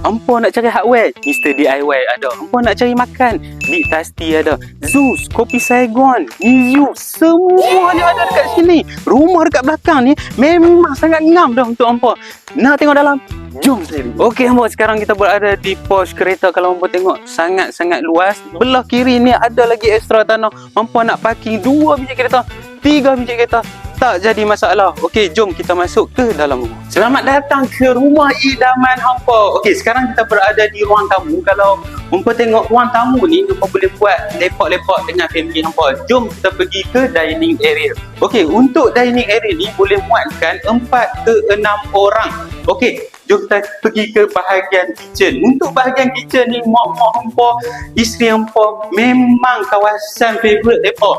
Hampa nak cari hardware, Mr. DIY ada. Hampa nak cari makan, Big Tasty ada. Zeus, Kopi Saigon, Mizu, semuanya ada dekat sini. Rumah dekat belakang ni memang sangat ngam dah untuk hampa. Nak tengok dalam? Jom saya. Okey hampa, sekarang kita berada di pos kereta. Kalau hampa tengok sangat-sangat luas. Belah kiri ni ada lagi ekstra tanah. Hampa nak parking 2 biji kereta, 3 biji kereta, tak jadi masalah. Okey, jom kita masuk ke dalam rumah. Selamat datang ke rumah idaman hampa. Okey, sekarang kita berada di ruang tamu. Kalau hampa tengok ruang tamu ni, hampa boleh buat lepak-lepak dengan family hampa. Jom kita pergi ke dining area. Okey, untuk dining area ni boleh muatkan 4 ke 6 orang. Okey, jom kita pergi ke bahagian kitchen. Untuk bahagian kitchen ni, mak-mak hampa, isteri hampa memang kawasan favourite mereka.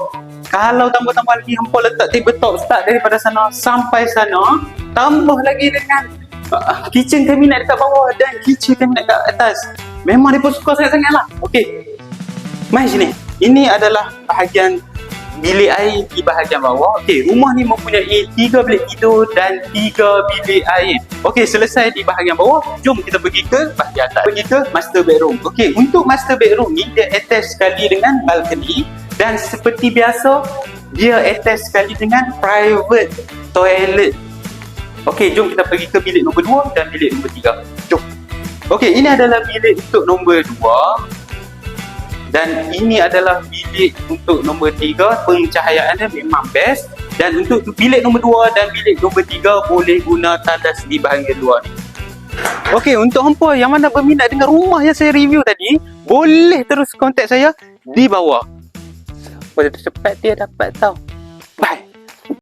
Kalau tambah-tambah lagi hampa letak tabletop start daripada sana sampai sana, tambah lagi dengan kitchen cabinet dekat bawah dan kitchen cabinet dekat atas. Memang mereka suka sangat-sangat lah. Okey, mari sini. Ini adalah bahagian bilik air di bahagian bawah. Okey, rumah ni mempunyai 3 bilik tidur dan 3 bilik air. Okey, selesai di bahagian bawah, jom kita pergi ke bahagian atas. Pergi ke master bedroom. Okey, untuk master bedroom ni dia attach sekali dengan balcony. Dan seperti biasa, dia attach sekali dengan private toilet. Okey, jom kita pergi ke bilik nombor 2 dan bilik nombor 3. Jom. Okey, ini adalah bilik untuk nombor 2. Dan ini adalah bilik untuk nombor 3. Pencahayaannya memang best. Dan untuk bilik nombor 2 dan bilik nombor 3 boleh guna tandas di bahagian luar ni. Okey, untuk hampa yang mana berminat dengan rumah yang saya review tadi, boleh terus kontak saya di bawah. Pada cepat dia dapat tahu.